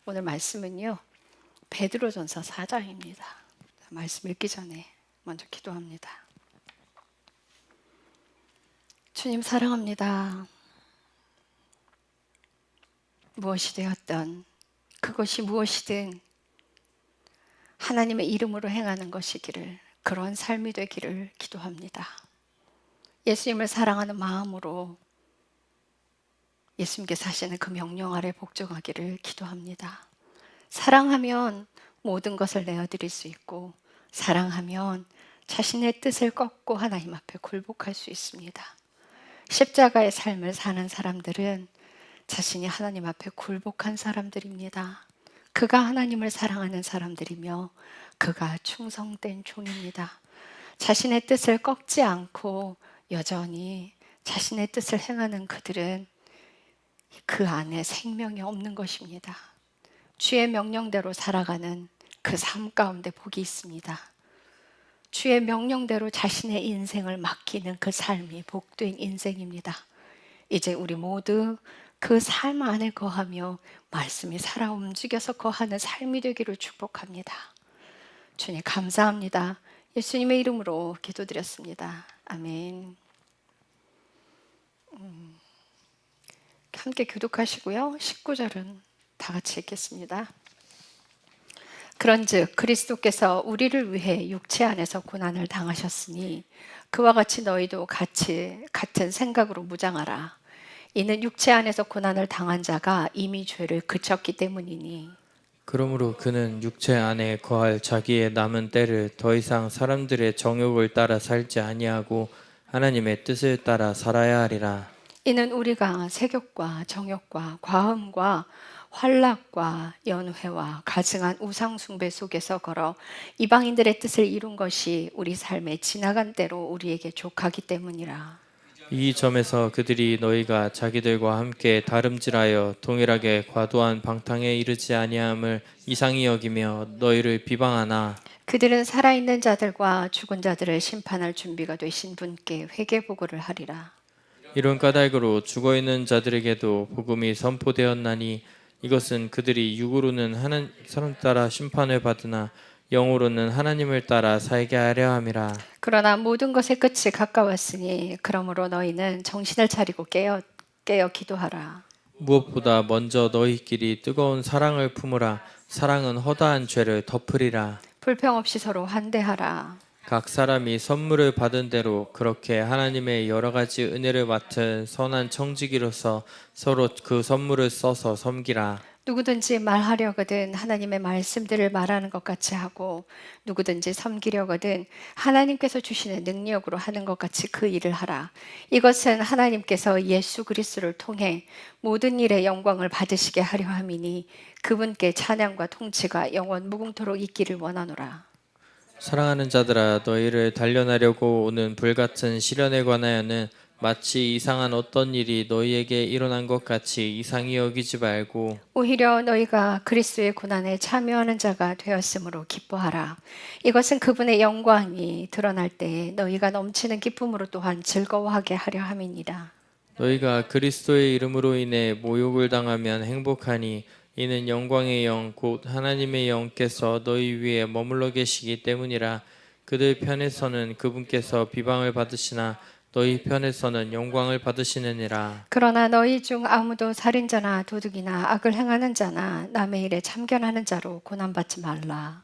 오늘 말씀은요, 베드로전서 4장입니다. 말씀 읽기 전에 먼저 기도합니다. 주님 사랑합니다. 무엇이 되었던 그것이 무엇이든 하나님의 이름으로 행하는 것이기를, 그런 삶이 되기를 기도합니다. 예수님을 사랑하는 마음으로 예수님께서 하시는 그 명령 아래 복종하기를 기도합니다. 사랑하면 모든 것을 내어드릴 수 있고, 사랑하면 자신의 뜻을 꺾고 하나님 앞에 굴복할 수 있습니다. 십자가의 삶을 사는 사람들은 자신이 하나님 앞에 굴복한 사람들입니다. 그가 하나님을 사랑하는 사람들이며 그가 충성된 종입니다. 자신의 뜻을 꺾지 않고 여전히 자신의 뜻을 행하는 그들은 그 안에 생명이 없는 것입니다. 주의 명령대로 살아가는 그 삶 가운데 복이 있습니다. 주의 명령대로 자신의 인생을 맡기는 그 삶이 복된 인생입니다. 이제 우리 모두 그 삶 안에 거하며 말씀이 살아 움직여서 거하는 삶이 되기를 축복합니다. 주님 감사합니다. 예수님의 이름으로 기도드렸습니다. 아멘. 함께 교독하시고요. 19절은 다 같이 읽겠습니다. 그런즉 그리스도께서 우리를 위해 육체 안에서 고난을 당하셨으니 그와 같이 너희도 같은 생각으로 무장하라. 이는 육체 안에서 고난을 당한 자가 이미 죄를 그쳤기 때문이니. 그러므로 그는 육체 안에 거할 자기의 남은 때를 더 이상 사람들의 정욕을 따라 살지 아니하고 하나님의 뜻을 따라 살아야 하리라. 이는 우리가 세욕과 정욕과 과음과 환락과 연회와 가증한 우상 숭배 속에서 걸어 이방인들의 뜻을 이룬 것이 우리 삶의 지나간 때로 우리에게 족하기 때문이라. 이 점에서 그들이 너희가 자기들과 함께 다름질하여 동일하게 과도한 방탕에 이르지 아니함을 이상히 여기며 너희를 비방하나 그들은 살아있는 자들과 죽은 자들을 심판할 준비가 되신 분께 회개 보고를 하리라. 이런 까닭으로 죽어있는 자들에게도 복음이 선포되었나니 이것은 그들이 육으로는 하나님 사람 따라 심판을 받으나 영으로는 하나님을 따라 살게 하려 함이라. 그러나 모든 것의 끝이 가까웠으니 그러므로 너희는 정신을 차리고 깨어 기도하라. 무엇보다 먼저 너희끼리 뜨거운 사랑을 품으라. 사랑은 허다한 죄를 덮으리라. 불평 없이 서로 환대하라. 각 사람이 선물을 받은 대로 그렇게 하나님의 여러 가지 은혜를 맡은 선한 청지기로서 서로 그 선물을 써서 섬기라. 누구든지 말하려거든 하나님의 말씀들을 말하는 것 같이 하고, 누구든지 섬기려거든 하나님께서 주시는 능력으로 하는 것 같이 그 일을 하라. 이것은 하나님께서 예수 그리스도를 통해 모든 일에 영광을 받으시게 하려 함이니 그분께 찬양과 통치가 영원 무궁토록 있기를 원하노라. 사랑하는 자들아, 너희를 단련하려고 오는 불같은 시련에 관하여는 마치 이상한 어떤 일이 너희에게 일어난 것 같이 이상히 여기지 말고 오히려 너희가 그리스도의 고난에 참여하는 자가 되었으므로 기뻐하라. 이것은 그분의 영광이 드러날 때에 너희가 넘치는 기쁨으로 또한 즐거워하게 하려 함이니라. 너희가 그리스도의 이름으로 인해 모욕을 당하면 행복하니 이는 영광의 영 곧 하나님의 영께서 너희 위에 머물러 계시기 때문이라. 그들 편에서는 그분께서 비방을 받으시나 너희 편에서는 영광을 받으시느니라. 그러나 너희 중 아무도 살인자나 도둑이나 악을 행하는 자나 남의 일에 참견하는 자로 고난받지 말라.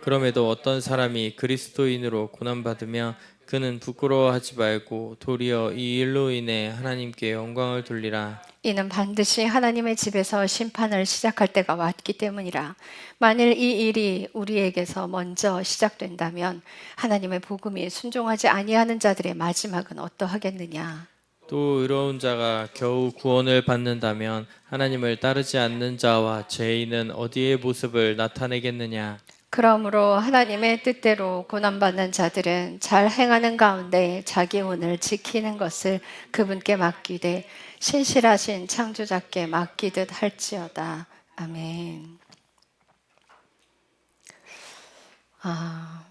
그럼에도 어떤 사람이 그리스도인으로 고난받으면 그는 부끄러워하지 말고 도리어 이 일로 인해 하나님께 영광을 돌리라. 이는 반드시 하나님의 집에서 심판을 시작할 때가 왔기 때문이라. 만일 이 일이 우리에게서 먼저 시작된다면 하나님의 복음이 순종하지 아니하는 자들의 마지막은 어떠하겠느냐. 또 의로운 자가 겨우 구원을 받는다면 하나님을 따르지 않는 자와 죄인은 어디에 모습을 나타내겠느냐. 그러므로 하나님의 뜻대로 고난받는 자들은 잘 행하는 가운데 자기 혼을 지키는 것을 그분께 맡기되 신실하신 창조자께 맡기듯 할지어다. 아멘.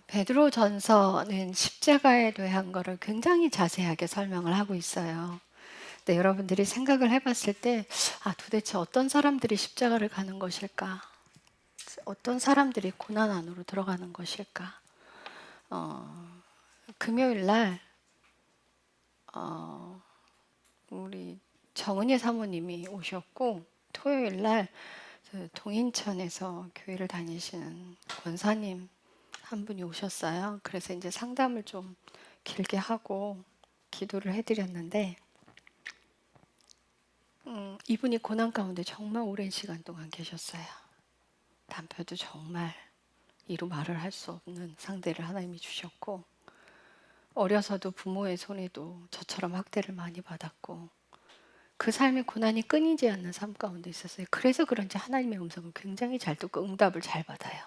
베드로 전서는 십자가에 대한 것을 굉장히 자세하게 설명을 하고 있어요. 근데 여러분들이 생각을 해봤을 때, 도대체 어떤 사람들이 십자가를 가는 것일까? 어떤 사람들이 고난 안으로 들어가는 것일까? 금요일 날 우리 정은혜 사모님이 오셨고, 토요일 날 동인천에서 교회를 다니시는 권사님 한 분이 오셨어요. 그래서 이제 상담을 좀 길게 하고 기도를 해드렸는데, 이분이 고난 가운데 정말 오랜 시간 동안 계셨어요. 남편도 정말 이루 말을 할 수 없는 상대를 하나님이 주셨고, 어려서도 부모의 손에도 저처럼 학대를 많이 받았고, 그 삶의 고난이 끊이지 않는 삶 가운데 있었어요. 그래서 그런지 하나님의 음성을 굉장히 잘 듣고 응답을 잘 받아요.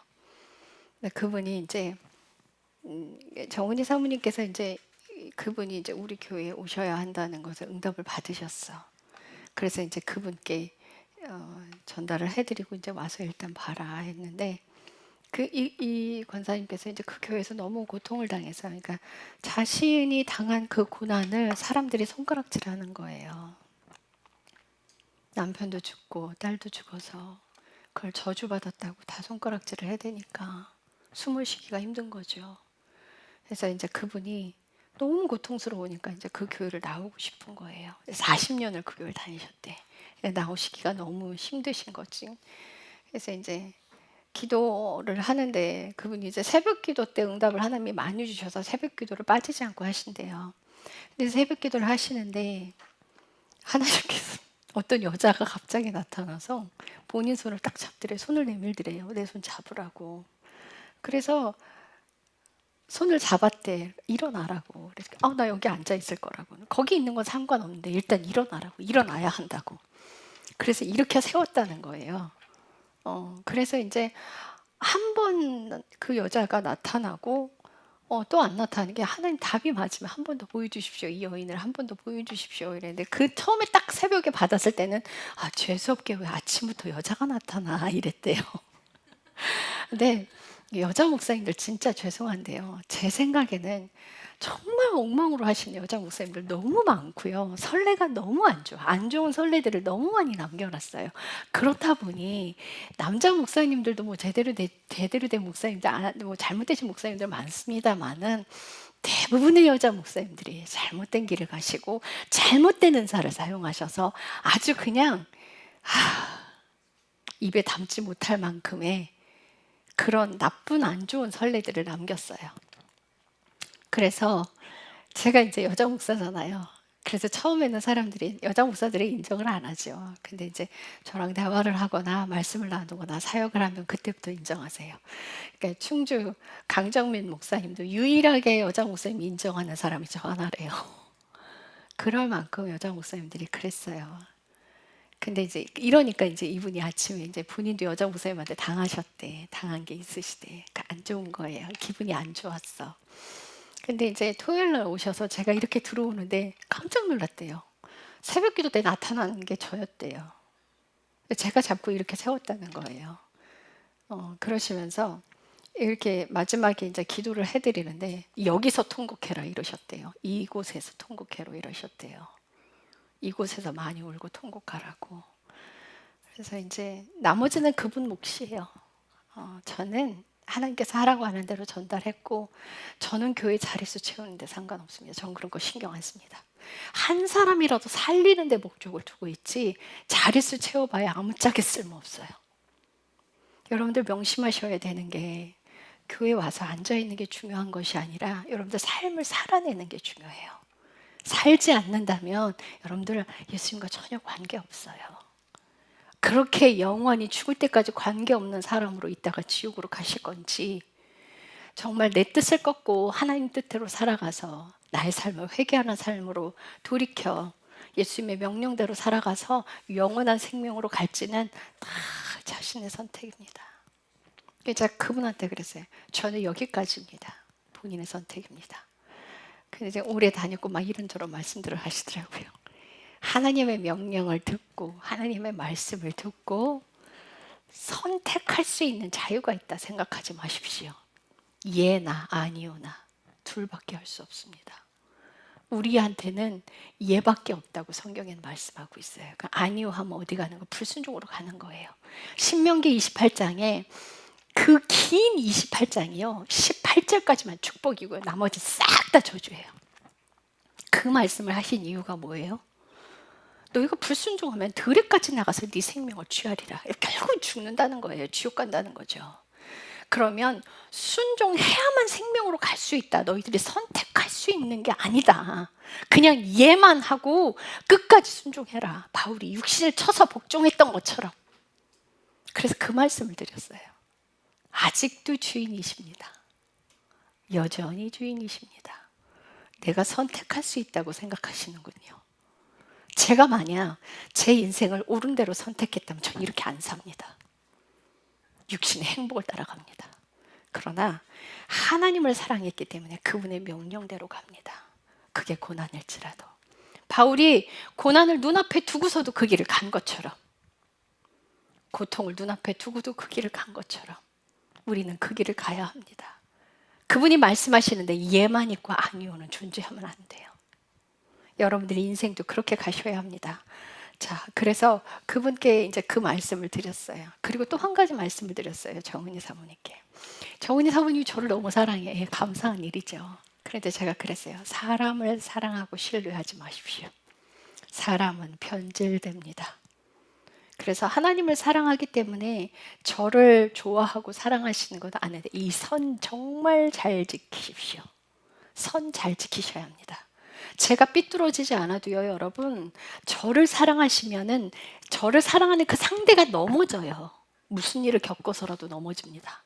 근데 그분이 이제 정은희 사모님께서 이제 그분이 이제 우리 교회에 오셔야 한다는 것을 응답을 받으셨어. 그래서 이제 그분께 전달을 해드리고 이제 와서 일단 봐라 했는데, 이 권사님께서 이제 그 교회에서 너무 고통을 당해서, 그러니까 자신이 당한 그 고난을 사람들이 손가락질하는 거예요. 남편도 죽고 딸도 죽어서 그걸 저주받았다고 다 손가락질을 해대니까 숨을 쉬기가 힘든 거죠. 그래서 이제 그분이 너무 고통스러우니까 이제 그 교회를 나오고 싶은 거예요. 40년을 그 교회를 다니셨대. 나오시기가 너무 힘드신 거지. 그래서 이제 기도를 하는데, 그분이 이제 새벽 기도 때 응답을 하나님이 많이 주셔서 새벽 기도를 빠지지 않고 하신대요. 근데 새벽 기도를 하시는데 하나님께서 어떤 여자가 갑자기 나타나서 본인 손을 딱 잡더래. 손을 내밀더래요. 내 손 잡으라고. 그래서 손을 잡았대. 일어나라고. 그래서 나 여기 앉아 있을 거라고. 거기 있는 건 상관없는데 일단 일어나라고. 일어나야 한다고. 그래서 이렇게 세웠다는 거예요. 그래서 이제 한 번 그 여자가 나타나고 또 안 나타나는 게, 하나님 답이 맞으면 한 번 더 보여주십시오. 이 여인을 한 번 더 보여주십시오. 이랬는데, 그 처음에 딱 새벽에 받았을 때는 죄수없게 왜 아침부터 여자가 나타나 이랬대요. 근데 여자 목사님들 진짜 죄송한데요. 제 생각에는 정말 엉망으로 하시는 여자 목사님들 너무 많고요. 선례가 너무 안 좋아. 안 좋은 선례들을 너무 많이 남겨놨어요. 그렇다 보니 남자 목사님들도 뭐 제대로 된 목사님들, 뭐 잘못되신 목사님들 많습니다만은, 대부분의 여자 목사님들이 잘못된 길을 가시고 잘못된 은사를 사용하셔서 아주 그냥 입에 담지 못할 만큼의 그런 나쁜 안 좋은 선례들을 남겼어요. 그래서 제가 이제 여자 목사잖아요. 그래서 처음에는 사람들이, 여자 목사들이 인정을 안 하죠. 근데 이제 저랑 대화를 하거나 말씀을 나누거나 사역을 하면 그때부터 인정하세요. 그러니까 충주 강정민 목사님도 유일하게 여자 목사님 인정하는 사람이 저 하나래요. 그럴 만큼 여자 목사님들이 그랬어요. 근데 이제 이러니까 이제 이분이 아침에 이제 본인도 여자 목사님한테 당하셨대. 당한 게 있으시대. 그러니까 안 좋은 거예요. 기분이 안 좋았어. 근데 이제 토요일 날 오셔서 제가 이렇게 들어오는데 깜짝 놀랐대요. 새벽 기도 때 나타나는 게 저였대요. 제가 자꾸 이렇게 세웠다는 거예요. 그러시면서 이렇게 마지막에 이제 기도를 해드리는데, 여기서 통곡해라 이러셨대요. 이곳에서 통곡해라 이러셨대요. 이곳에서 많이 울고 통곡하라고. 그래서 이제 나머지는 그분 몫이에요. 저는 하나님께서 하라고 하는 대로 전달했고, 저는 교회 자릿수 채우는데 상관없습니다. 전 그런 거 신경 안 씁니다. 한 사람이라도 살리는 데 목적을 두고 있지 자릿수 채워봐야 아무짝에 쓸모없어요. 여러분들 명심하셔야 되는 게, 교회 와서 앉아있는 게 중요한 것이 아니라 여러분들 삶을 살아내는 게 중요해요. 살지 않는다면 여러분들 예수님과 전혀 관계없어요. 그렇게 영원히 죽을 때까지 관계없는 사람으로 있다가 지옥으로 가실 건지, 정말 내 뜻을 꺾고 하나님 뜻대로 살아가서 나의 삶을 회개하는 삶으로 돌이켜 예수님의 명령대로 살아가서 영원한 생명으로 갈지는 다 자신의 선택입니다. 제가 그분한테 그랬어요. 저는 여기까지입니다. 본인의 선택입니다. 근데 이제 오래 다녔고 막 이런저런 말씀들을 하시더라고요. 하나님의 명령을 듣고 하나님의 말씀을 듣고 선택할 수 있는 자유가 있다 생각하지 마십시오. 예나 아니오나 둘밖에 할 수 없습니다. 우리한테는 예밖에 없다고 성경에는 말씀하고 있어요. 그러니까 아니오 하면 어디 가는 거? 불순종으로 가는 거예요. 신명기 28장에 그 긴 28장이요. 18절까지만 축복이고요. 나머지 싹 다 저주예요. 그 말씀을 하신 이유가 뭐예요? 너희가 불순종하면 들에까지 나가서 네 생명을 취하리라. 결국 죽는다는 거예요. 지옥 간다는 거죠. 그러면 순종해야만 생명으로 갈 수 있다. 너희들이 선택할 수 있는 게 아니다. 그냥 얘만 하고 끝까지 순종해라. 바울이 육신을 쳐서 복종했던 것처럼. 그래서 그 말씀을 드렸어요. 아직도 주인이십니다. 여전히 주인이십니다. 내가 선택할 수 있다고 생각하시는군요. 제가 만약 제 인생을 옳은 대로 선택했다면 전 이렇게 안 삽니다. 육신의 행복을 따라갑니다. 그러나 하나님을 사랑했기 때문에 그분의 명령대로 갑니다. 그게 고난일지라도. 바울이 고난을 눈앞에 두고서도 그 길을 간 것처럼, 고통을 눈앞에 두고도 그 길을 간 것처럼 우리는 그 길을 가야 합니다. 그분이 말씀하시는데 예만 있고 아니오는 존재하면 안 돼요. 여러분들의 인생도 그렇게 가셔야 합니다. 자, 그래서 그분께 이제 그 말씀을 드렸어요. 그리고 또 한 가지 말씀을 드렸어요. 정은희 사모님께. 정은희 사모님이 저를 너무 사랑해. 감사한 일이죠. 그런데 제가 그랬어요. 사람을 사랑하고 신뢰하지 마십시오. 사람은 변질됩니다. 그래서 하나님을 사랑하기 때문에 저를 좋아하고 사랑하시는 것 아닌데 이 선 정말 잘 지키십시오. 선 잘 지키셔야 합니다. 제가 삐뚤어지지 않아도요, 여러분, 저를 사랑하시면은 저를 사랑하는 그 상대가 넘어져요. 무슨 일을 겪어서라도 넘어집니다.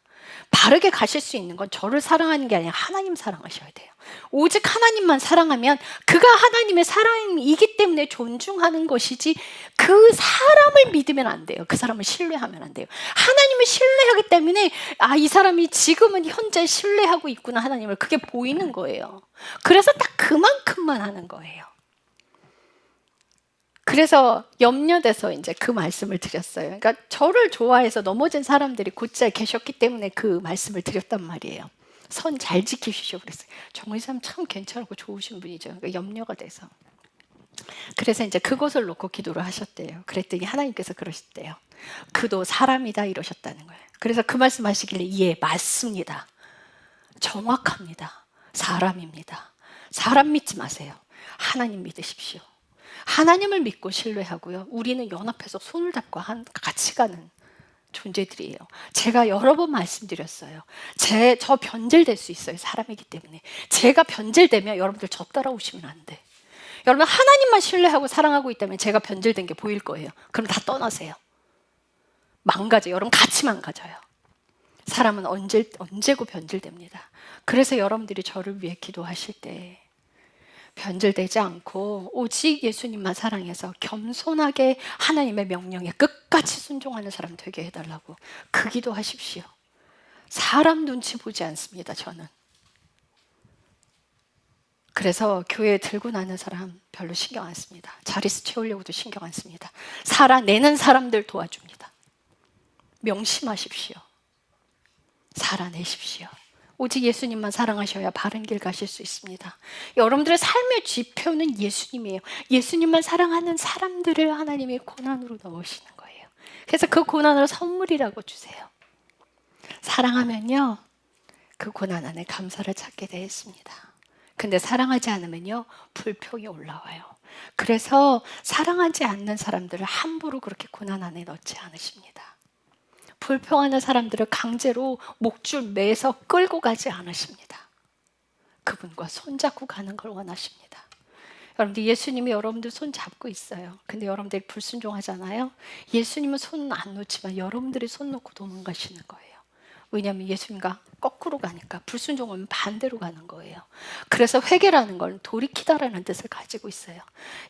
바르게 가실 수 있는 건 저를 사랑하는 게 아니라 하나님 사랑하셔야 돼요. 오직 하나님만 사랑하면 그가 하나님의 사랑이기 때문에 존중하는 것이지 그 사람을 믿으면 안 돼요. 그 사람을 신뢰하면 안 돼요. 하나님을 신뢰하기 때문에 이 사람이 지금은 현재 신뢰하고 있구나 하나님을 그게 보이는 거예요. 그래서 딱 그만큼만 하는 거예요. 그래서 염려돼서 이제 그 말씀을 드렸어요. 그러니까 저를 좋아해서 넘어진 사람들이 곧잘 계셨기 때문에 그 말씀을 드렸단 말이에요. 선 잘 지키시죠. 그랬어요. 정의 사람 참 괜찮고 좋으신 분이죠. 그러니까 염려가 돼서. 그래서 이제 그것을 놓고 기도를 하셨대요. 그랬더니 하나님께서 그러셨대요. 그도 사람이다 이러셨다는 거예요. 그래서 그 말씀하시길래 예, 맞습니다. 정확합니다. 사람입니다. 사람 믿지 마세요. 하나님 믿으십시오. 하나님을 믿고 신뢰하고요. 우리는 연합해서 손을 잡고 같이 가는 존재들이에요. 제가 여러 번 말씀드렸어요. 저 변질될 수 있어요. 사람이기 때문에. 제가 변질되면 여러분들 저 따라오시면 안 돼. 여러분 하나님만 신뢰하고 사랑하고 있다면 제가 변질된 게 보일 거예요. 그럼 다 떠나세요. 망가져요. 여러분 같이 망가져요. 사람은 언제고 변질됩니다. 그래서 여러분들이 저를 위해 기도하실 때 변질되지 않고 오직 예수님만 사랑해서 겸손하게 하나님의 명령에 끝까지 순종하는 사람 되게 해달라고 그 기도하십시오. 사람 눈치 보지 않습니다. 저는. 그래서 교회에 들고 나는 사람 별로 신경 안 씁니다. 자리수 채우려고도 신경 안 씁니다. 살아내는 사람들 도와줍니다. 명심하십시오. 살아내십시오. 오직 예수님만 사랑하셔야 바른 길 가실 수 있습니다. 여러분들의 삶의 지표는 예수님이에요. 예수님만 사랑하는 사람들을 하나님이 고난으로 넣으시는 거예요. 그래서 그 고난을 선물이라고 주세요. 사랑하면요, 그 고난 안에 감사를 찾게 되었습니다. 근데 사랑하지 않으면요, 불평이 올라와요. 그래서 사랑하지 않는 사람들을 함부로 그렇게 고난 안에 넣지 않으십니다. 불평하는 사람들을 강제로 목줄 매서 끌고 가지 않으십니다. 그분과 손잡고 가는 걸 원하십니다. 여러분들 예수님이 여러분들 손 잡고 있어요. 근데 여러분들이 불순종하잖아요. 예수님은 손은 안 놓지만 여러분들이 손 놓고 도망가시는 거예요. 왜냐하면 예수님과 거꾸로 가니까 불순종하면 반대로 가는 거예요. 그래서 회개라는 건 돌이키다라는 뜻을 가지고 있어요.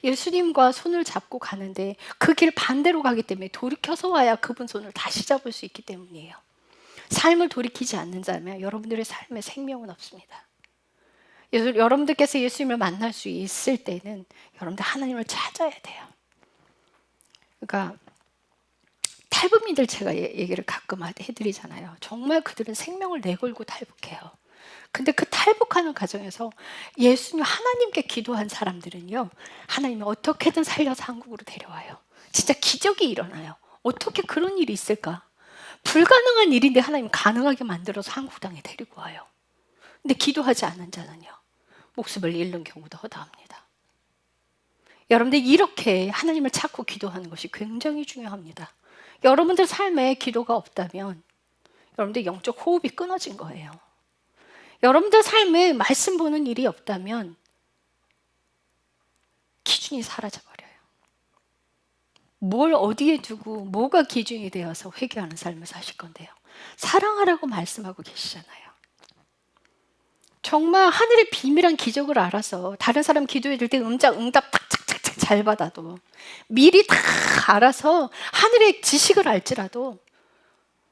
예수님과 손을 잡고 가는데 그 길 반대로 가기 때문에 돌이켜서 와야 그분 손을 다시 잡을 수 있기 때문이에요. 삶을 돌이키지 않는 자면 여러분들의 삶에 생명은 없습니다. 여러분들께서 예수님을 만날 수 있을 때는 여러분들 하나님을 찾아야 돼요. 그러니까 탈북민들 제가 얘기를 가끔 해드리잖아요. 정말 그들은 생명을 내걸고 탈북해요. 근데 그 탈북하는 과정에서 예수님 하나님께 기도한 사람들은요, 하나님이 어떻게든 살려서 한국으로 데려와요. 진짜 기적이 일어나요. 어떻게 그런 일이 있을까? 불가능한 일인데 하나님 가능하게 만들어서 한국 땅에 데리고 와요. 근데 기도하지 않은 자는요, 목숨을 잃는 경우도 허다합니다. 여러분들 이렇게 하나님을 찾고 기도하는 것이 굉장히 중요합니다. 여러분들 삶에 기도가 없다면 여러분들 영적 호흡이 끊어진 거예요. 여러분들 삶에 말씀 보는 일이 없다면 기준이 사라져버려요. 뭘 어디에 두고 뭐가 기준이 되어서 회개하는 삶을 사실 건데요. 사랑하라고 말씀하고 계시잖아요. 정말 하늘의 비밀한 기적을 알아서 다른 사람 기도해 줄 때 응답 탁탁탁탁 잘 받아도 미리 다 알아서 하늘의 지식을 알지라도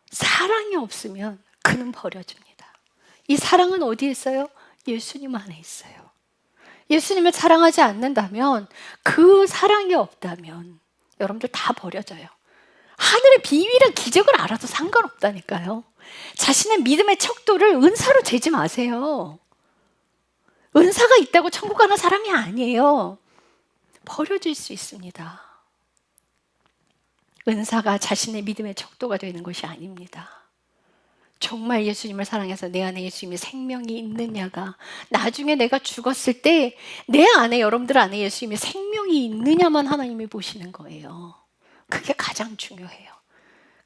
사랑이 없으면 그는 버려집니다. 이 사랑은 어디에 있어요? 예수님 안에 있어요. 예수님을 사랑하지 않는다면, 그 사랑이 없다면 여러분들 다 버려져요. 하늘의 비밀한 기적을 알아도 상관없다니까요. 자신의 믿음의 척도를 은사로 재지 마세요. 은사가 있다고 천국 가는 사람이 아니에요. 버려질 수 있습니다. 은사가 자신의 믿음의 척도가 되는 것이 아닙니다. 정말 예수님을 사랑해서 내 안에 예수님의 생명이 있느냐가, 나중에 내가 죽었을 때 내 안에, 여러분들 안에 예수님의 생명이 있느냐만 하나님이 보시는 거예요. 그게 가장 중요해요.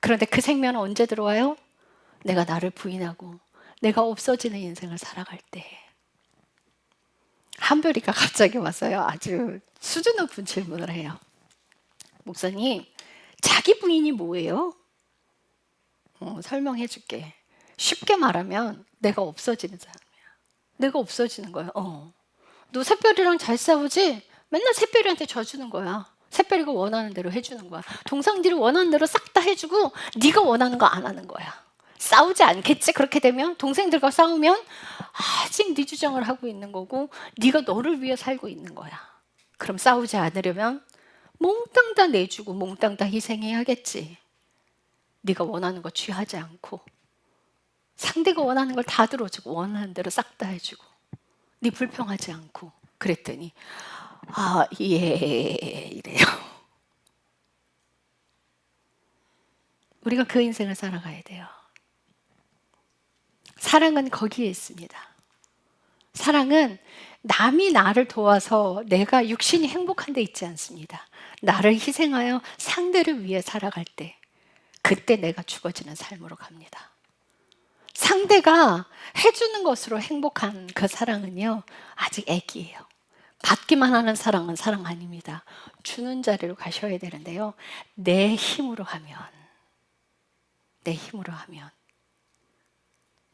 그런데 그 생명은 언제 들어와요? 내가 나를 부인하고 내가 없어지는 인생을 살아갈 때. 한별이가 갑자기 왔어요. 아주 수준 높은 질문을 해요. 목사님, 자기 부인이 뭐예요? 설명해 줄게. 쉽게 말하면 내가 없어지는 사람이야. 내가 없어지는 거야. 너 새별이랑 잘 싸우지? 맨날 새별이한테 져주는 거야. 새별이가 원하는 대로 해주는 거야. 동상들이 원하는 대로 싹 다 해주고 네가 원하는 거 안 하는 거야. 싸우지 않겠지? 그렇게 되면 동생들과 싸우면 아직 네 주장을 하고 있는 거고 네가 너를 위해 살고 있는 거야. 그럼 싸우지 않으려면 몽땅 다 내주고 몽땅 다 희생해야겠지. 네가 원하는 거 취하지 않고 상대가 원하는 걸 다 들어주고 원하는 대로 싹 다 해주고 네 불평하지 않고. 그랬더니 예 이래요. 우리가 그 인생을 살아가야 돼요. 사랑은 거기에 있습니다. 사랑은 남이 나를 도와서 내가 육신이 행복한 데 있지 않습니다. 나를 희생하여 상대를 위해 살아갈 때, 그때 내가 죽어지는 삶으로 갑니다. 상대가 해주는 것으로 행복한 그 사랑은요, 아직 애기예요. 받기만 하는 사랑은 사랑 아닙니다. 주는 자리로 가셔야 되는데요, 내 힘으로 하면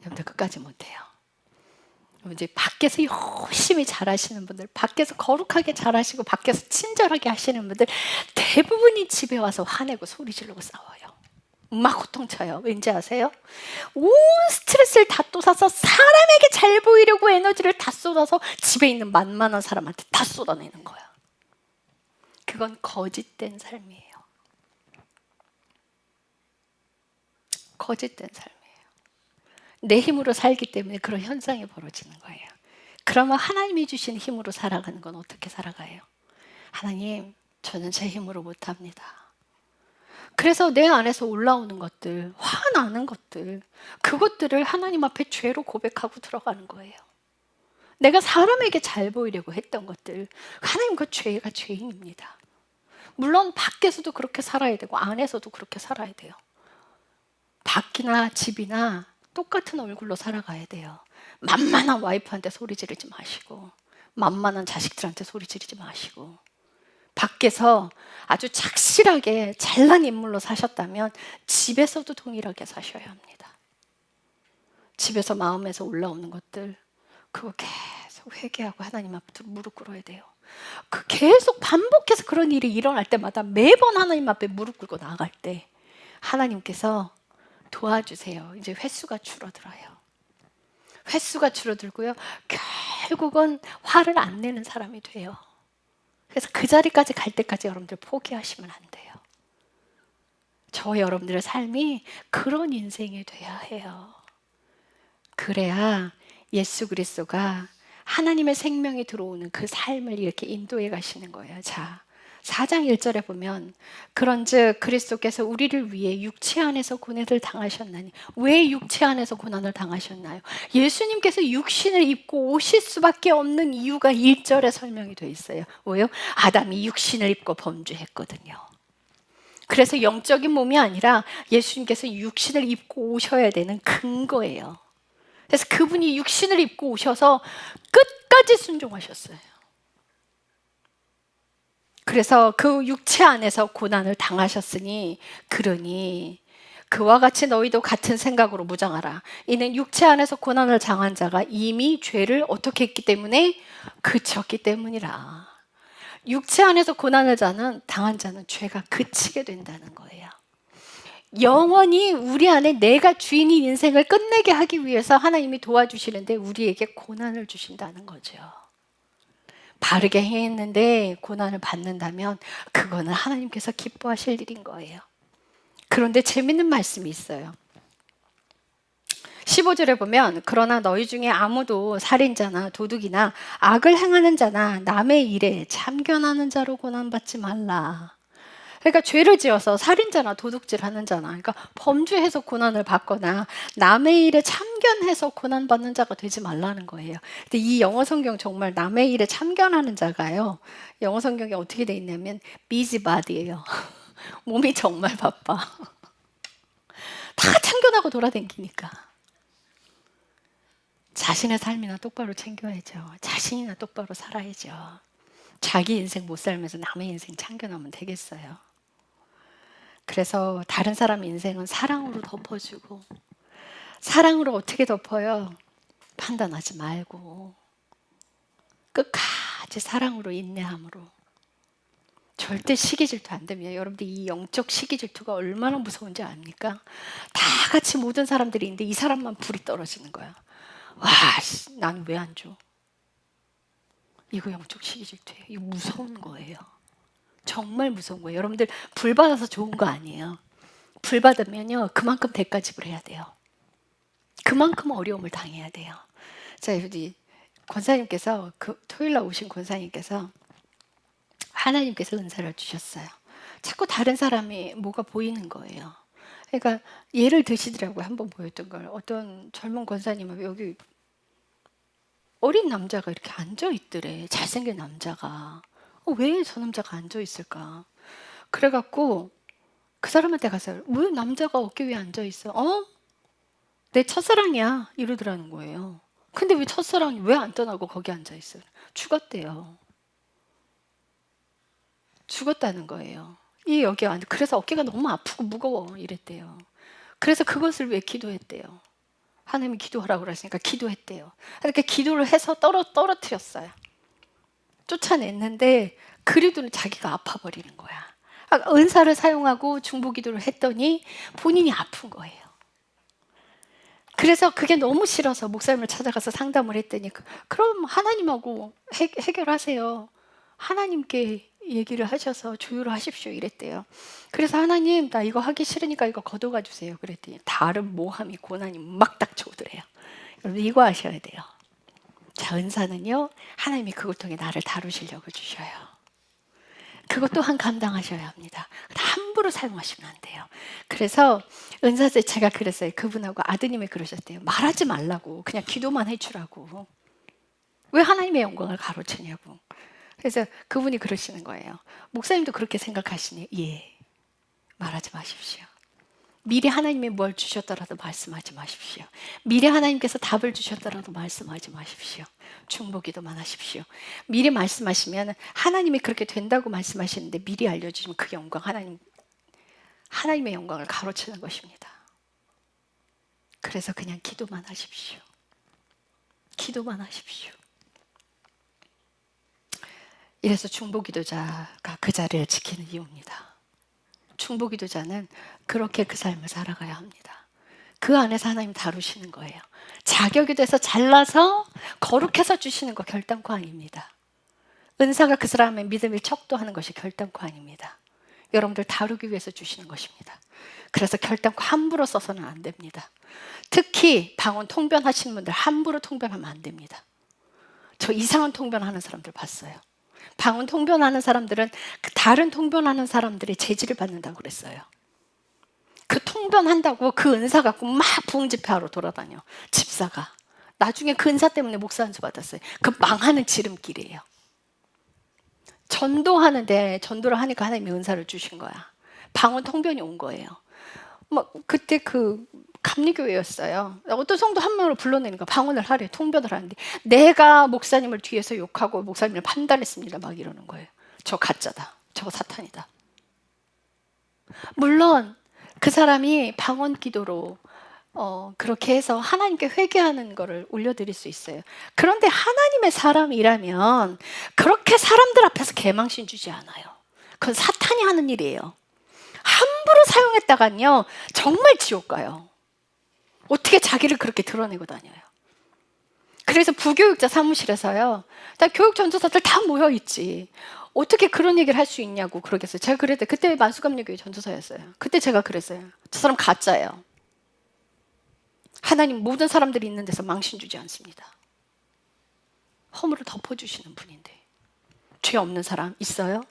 여러분들 끝까지 못해요. 이제 밖에서 열심히 잘하시는 분들, 밖에서 거룩하게 잘하시고 밖에서 친절하게 하시는 분들 대부분이 집에 와서 화내고 소리 지르고 싸워요. 막 고통쳐요. 왠지 아세요? 온 스트레스를 다 쏟아서 사람에게 잘 보이려고 에너지를 다 쏟아서 집에 있는 만만한 사람한테 다 쏟아내는 거야. 그건 거짓된 삶이에요. 거짓된 삶이에요. 내 힘으로 살기 때문에 그런 현상이 벌어지는 거예요. 그러면 하나님이 주신 힘으로 살아가는 건 어떻게 살아가요? 하나님, 저는 제 힘으로 못합니다. 그래서 내 안에서 올라오는 것들, 화나는 것들, 그것들을 하나님 앞에 죄로 고백하고 들어가는 거예요. 내가 사람에게 잘 보이려고 했던 것들, 하나님 그 죄가 죄인입니다. 물론 밖에서도 그렇게 살아야 되고 안에서도 그렇게 살아야 돼요. 밖이나 집이나 똑같은 얼굴로 살아가야 돼요. 만만한 와이프한테 소리 지르지 마시고, 만만한 자식들한테 소리 지르지 마시고, 밖에서 아주 착실하게 잘난 인물로 사셨다면 집에서도 동일하게 사셔야 합니다. 집에서 마음에서 올라오는 것들, 그거 계속 회개하고 하나님 앞에 무릎 꿇어야 돼요. 그 계속 반복해서 그런 일이 일어날 때마다 매번 하나님 앞에 무릎 꿇고 나아갈 때 하나님께서 도와주세요. 이제 횟수가 줄어들어요. 횟수가 줄어들고요, 결국은 화를 안 내는 사람이 돼요. 그래서 그 자리까지 갈 때까지 여러분들 포기하시면 안 돼요. 저 여러분들의 삶이 그런 인생이 돼야 해요. 그래야 예수 그리스도가 하나님의 생명이 들어오는 그 삶을 이렇게 인도해 가시는 거예요. 자, 4장 1절에 보면 그런즉 그리스도께서 우리를 위해 육체 안에서 고난을 당하셨나니. 왜 육체 안에서 고난을 당하셨나요? 예수님께서 육신을 입고 오실 수밖에 없는 이유가 1절에 설명이 되어 있어요. 왜요? 아담이 육신을 입고 범죄했거든요. 그래서 영적인 몸이 아니라 예수님께서 육신을 입고 오셔야 되는 근거예요. 그래서 그분이 육신을 입고 오셔서 끝까지 순종하셨어요. 그래서 그 육체 안에서 고난을 당하셨으니 그러니 그와 같이 너희도 같은 생각으로 무장하라. 이는 육체 안에서 고난을 당한 자가 이미 죄를 어떻게 했기 때문에 그쳤기 때문이라. 육체 안에서 고난을 당한 자는 죄가 그치게 된다는 거예요. 영원히 우리 안에 내가 주인인 인생을 끝내게 하기 위해서 하나님이 도와주시는데 우리에게 고난을 주신다는 거죠. 바르게 행했는데 고난을 받는다면 그거는 하나님께서 기뻐하실 일인 거예요. 그런데 재밌는 말씀이 있어요. 15절에 보면 그러나 너희 중에 아무도 살인자나 도둑이나 악을 행하는 자나 남의 일에 참견하는 자로 고난받지 말라. 그러니까 죄를 지어서 살인자나 도둑질하는 자나, 그러니까 범죄해서 고난을 받거나 남의 일에 참견해서 고난받는 자가 되지 말라는 거예요. 근데 이 영어 성경 정말 남의 일에 참견하는 자가요. 영어 성경에 어떻게 돼 있냐면 비지바디예요. 몸이 정말 바빠. 다 참견하고 돌아다니니까. 자신의 삶이나 똑바로 챙겨야죠. 자신이나 똑바로 살아야죠. 자기 인생 못 살면서 남의 인생 참견하면 되겠어요. 그래서 다른 사람 인생은 사랑으로 덮어주고, 사랑으로 어떻게 덮어요? 판단하지 말고 끝까지 사랑으로 인내함으로. 절대 시기 질투 안 됩니다. 여러분들 이 영적 시기 질투가 얼마나 무서운지 압니까? 다 같이 모든 사람들이 있는데 이 사람만 불이 떨어지는 거야. 와, 난 왜 안 줘? 이거 영적 시기 질투예요. 이거 무서운 거예요. 정말 무서운 거예요. 여러분들 불 받아서 좋은 거 아니에요. 불 받으면요 그만큼 대가 지불해야 돼요. 그만큼 어려움을 당해야 돼요. 자, 우리 권사님께서 토요일 날 오신 권사님께서 하나님께서 은사를 주셨어요. 자꾸 다른 사람이 뭐가 보이는 거예요. 그러니까 예를 드시더라고요. 한번 보였던 걸. 어떤 젊은 권사님은 여기 어린 남자가 이렇게 앉아 있더래. 잘생긴 남자가. 왜 저 남자가 앉아 있을까? 그래갖고 그 사람한테 가서 왜 남자가 어깨 위에 앉아 있어? 내 첫사랑이야 이러더라는 거예요. 근데 왜 첫사랑이 왜 안 떠나고 거기 앉아 있어요? 죽었대요. 죽었다는 거예요. 여기 앉아. 그래서 어깨가 너무 아프고 무거워 이랬대요. 그래서 그것을 왜 기도했대요? 하나님이 기도하라고 그러시니까 기도했대요. 이렇게 기도를 해서 떨어뜨렸어요. 쫓아냈는데 그래도 자기가 아파버리는 거야. 은사를 사용하고 중보기도를 했더니 본인이 아픈 거예요. 그래서 그게 너무 싫어서 목사님을 찾아가서 상담을 했더니 그럼 하나님하고 해결하세요. 하나님께 얘기를 하셔서 조율을 하십시오 이랬대요. 그래서 하나님 나 이거 하기 싫으니까 이거 걷어가 주세요 그랬더니 다른 모함이 고난이 막 닥쳐오더래요. 여러분 이거 하셔야 돼요. 자, 은사는요 하나님이 그걸 통해 나를 다루시려고 주셔요. 그것 또한 감당하셔야 합니다. 함부로 사용하시면 안 돼요. 그래서 은사제 제가 그랬어요. 그분하고 아드님이 그러셨대요. 말하지 말라고 그냥 기도만 해주라고. 왜 하나님의 영광을 가로채냐고. 그래서 그분이 그러시는 거예요. 목사님도 그렇게 생각하시니 예, 말하지 마십시오. 미리 하나님이 뭘 주셨더라도 말씀하지 마십시오. 미리 하나님께서 답을 주셨더라도 말씀하지 마십시오. 중보기도만 하십시오. 미리 말씀하시면 하나님이 그렇게 된다고 말씀하시는데 미리 알려주시면 그 영광 하나님의 영광을 가로채는 것입니다. 그래서 그냥 기도만 하십시오. 기도만 하십시오. 이래서 중보기도자가 그 자리를 지키는 이유입니다. 중보기도자는 그렇게 그 삶을 살아가야 합니다. 그 안에서 하나님 다루시는 거예요. 자격이 돼서 잘나서 거룩해서 주시는 거 결단코 아닙니다. 은사가 그 사람의 믿음을 척도하는 것이 결단코 아닙니다. 여러분들 다루기 위해서 주시는 것입니다. 그래서 결단코 함부로 써서는 안 됩니다. 특히 방언 통변하시는 분들 함부로 통변하면 안 됩니다. 저 이상한 통변하는 사람들 봤어요. 방언 통변하는 사람들은 그 다른 통변하는 사람들의 제지를 받는다고 그랬어요. 그 통변한다고 그 은사 갖고 막 부흥 집회하러 돌아다녀. 집사가. 나중에 그 은사 때문에 목사 안수 받았어요. 그 망하는 지름길이에요. 전도하는데 전도를 하니까 하나님이 은사를 주신 거야. 방언 통변이 온 거예요. 막 그때 그 감리교회였어요. 어떤 성도 한 명을 불러내니까 방언을 하래, 통변을 하는데 내가 목사님을 뒤에서 욕하고 목사님을 판단했습니다. 막 이러는 거예요. 저 가짜다. 저거 사탄이다. 물론 그 사람이 방언 기도로 그렇게 해서 하나님께 회개하는 거를 올려드릴 수 있어요. 그런데 하나님의 사람이라면 그렇게 사람들 앞에서 개망신 주지 않아요. 그건 사탄이 하는 일이에요. 함부로 사용했다간요 정말 지옥 가요. 어떻게 자기를 그렇게 드러내고 다녀요. 그래서 부교육자 사무실에서요 다 교육 전도사들 다 모여있지, 어떻게 그런 얘기를 할 수 있냐고 그러겠어요. 제가 그랬대. 그때 만수감리교회 전도사였어요. 그때 제가 그랬어요. 저 사람 가짜예요. 하나님 모든 사람들이 있는 데서 망신 주지 않습니다. 허물을 덮어주시는 분인데 죄 없는 사람 있어요?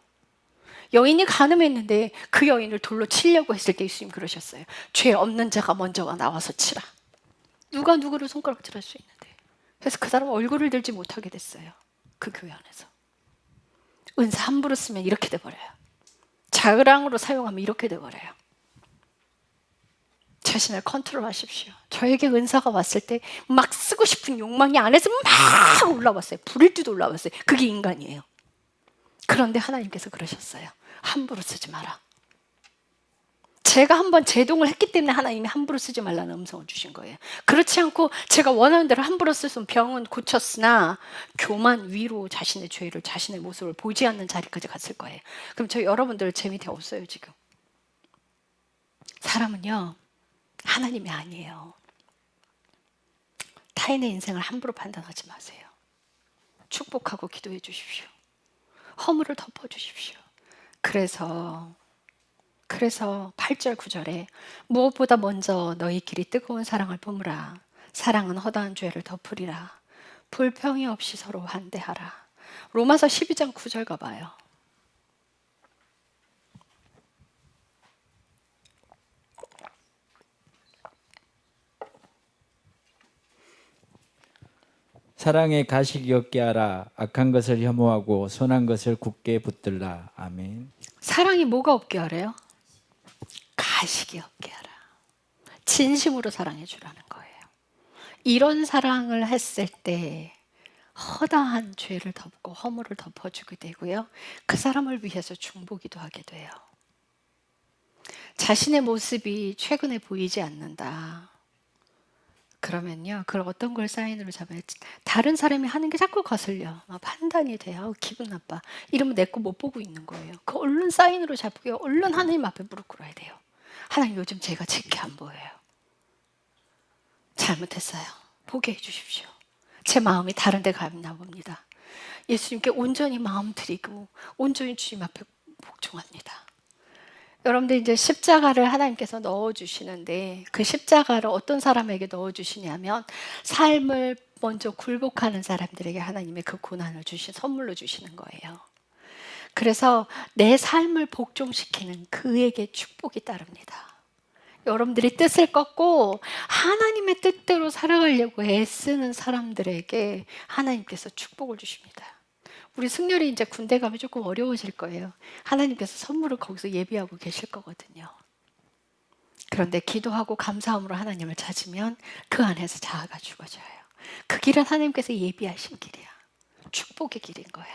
여인이 간음했는데 그 여인을 돌로 치려고 했을 때 예수님 그러셨어요. 죄 없는 자가 먼저가 나와서 치라. 누가 누구를 손가락질할 수 있는데. 그래서 그 사람 얼굴을 들지 못하게 됐어요. 그 교회 안에서. 은사 함부로 쓰면 이렇게 돼버려요. 자그랑으로 사용하면 이렇게 돼버려요. 자신을 컨트롤하십시오. 저에게 은사가 왔을 때 막 쓰고 싶은 욕망이 안에서 막 올라왔어요. 불일 듯 올라왔어요. 그게 인간이에요. 그런데 하나님께서 그러셨어요. 함부로 쓰지 마라. 제가 한번 제동을 했기 때문에 하나님이 함부로 쓰지 말라는 음성을 주신 거예요. 그렇지 않고 제가 원하는 대로 함부로 쓰면 병은 고쳤으나 교만 위로 자신의 죄를, 자신의 모습을 보지 않는 자리까지 갔을 거예요. 그럼 저 여러분들 제 밑에 없어요 지금. 사람은요 하나님이 아니에요. 타인의 인생을 함부로 판단하지 마세요. 축복하고 기도해 주십시오. 허물을 덮어 주십시오. 그래서 8절 9절에 무엇보다 먼저 너희 길이 뜨거운 사랑을 품으라. 사랑은 허다한 죄를 덮으리라. 불평이 없이 서로 환대하라. 로마서 12장 9절 가봐요. 사랑에 가식이 없게 하라. 악한 것을 혐오하고 선한 것을 굳게 붙들라. 아멘. 사랑이 뭐가 없게 하래요? 가식이 없게 하라. 진심으로 사랑해 주라는 거예요. 이런 사랑을 했을 때 허다한 죄를 덮고 허물을 덮어주게 되고요. 그 사람을 위해서 중보기도 하게 돼요. 자신의 모습이 최근에 보이지 않는다. 그러면요, 그걸 어떤 걸 사인으로 잡아요? 다른 사람이 하는 게 자꾸 거슬려. 판단이 돼요. 기분 나빠. 이러면 내 거 못 보고 있는 거예요. 그 얼른 사인으로 잡고요. 얼른 하나님 앞에 무릎 꿇어야 돼요. 하나님 요즘 제가 제게 안 보여요. 잘못했어요. 보게 해주십시오. 제 마음이 다른 데 갔나 봅니다. 예수님께 온전히 마음 드리고 온전히 주님 앞에 복종합니다. 여러분들 이제 십자가를 하나님께서 넣어주시는데 그 십자가를 어떤 사람에게 넣어주시냐면 삶을 먼저 굴복하는 사람들에게 하나님의 그 고난을 선물로 주시는 거예요. 그래서 내 삶을 복종시키는 그에게 축복이 따릅니다. 여러분들이 뜻을 꺾고 하나님의 뜻대로 살아가려고 애쓰는 사람들에게 하나님께서 축복을 주십니다. 우리 승렬이 이제 군대 가면 조금 어려워질 거예요. 하나님께서 선물을 거기서 예비하고 계실 거거든요. 그런데 기도하고 감사함으로 하나님을 찾으면 그 안에서 자아가 죽어져요. 그 길은 하나님께서 예비하신 길이야. 축복의 길인 거야.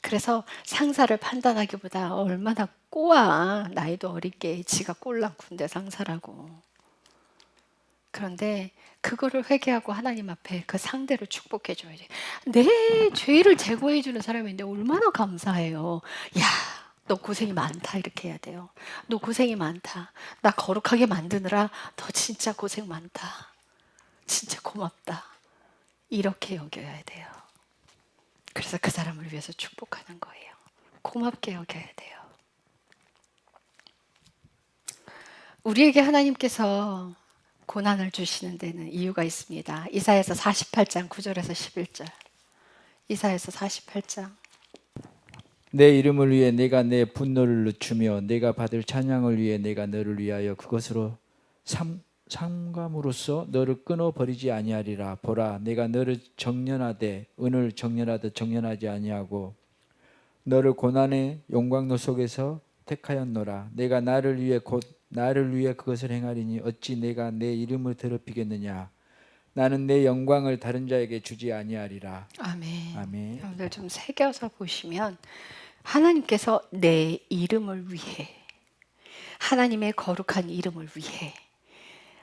그래서 상사를 판단하기보다 얼마나 꼬아, 나이도 어리게 지가 꼴랑 군대 상사라고. 그런데 그거를 회개하고 하나님 앞에 그 상대를 축복해 줘야지. 내 죄를 제거해 주는 사람인데 얼마나 감사해요. 야, 너 고생이 많다 이렇게 해야 돼요. 너 고생이 많다. 나 거룩하게 만드느라 너 진짜 고생 많다. 진짜 고맙다. 이렇게 여겨야 돼요. 그래서 그 사람을 위해서 축복하는 거예요. 고맙게 여겨야 돼요. 우리에게 하나님께서 고난을 주시는 데는 이유가 있습니다. 이사야서 48장 9절에서 11절. 이사야서 48장 내 이름을 위해 내가 내 분노를 늦추며 내가 받을 찬양을 위해 내가 너를 위하여 그것으로 삼감으로써 너를 끊어버리지 아니하리라. 보라, 내가 너를 정련하되 은을 정련하듯 정련하지 아니하고 너를 고난의 용광로 속에서 택하였노라. 내가 나를 위해 그것을 행하리니 어찌 내가 내 이름을 더럽히겠느냐. 나는 내 영광을 다른 자에게 주지 아니하리라. 아멘. 아멘. 여러분들 좀 새겨서 보시면 하나님께서 내 이름을 위해, 하나님의 거룩한 이름을 위해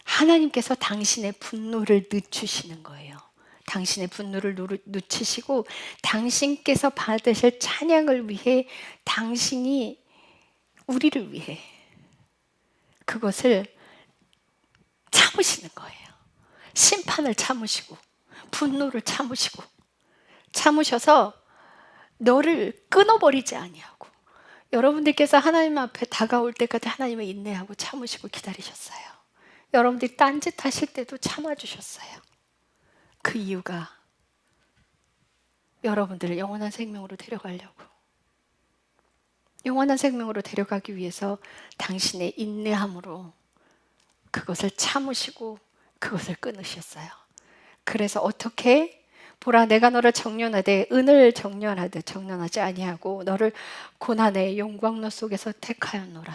하나님께서 당신의 분노를 늦추시는 거예요. 당신의 분노를 늦추시고 당신께서 받으실 찬양을 위해 당신이 우리를 위해 그것을 참으시는 거예요. 심판을 참으시고 분노를 참으셔서 너를 끊어버리지 아니하고, 여러분들께서 하나님 앞에 다가올 때까지 하나님을 인내하고 참으시고 기다리셨어요. 여러분들이 딴짓 하실 때도 참아주셨어요. 그 이유가 여러분들을 영원한 생명으로 데려가려고, 영원한 생명으로 데려가기 위해서 당신의 인내함으로 그것을 참으시고 그것을 끊으셨어요. 그래서 어떻게? 보라, 내가 너를 정련하되 은을 정련하듯 정련하지 아니하고 너를 고난의 용광로 속에서 택하였노라.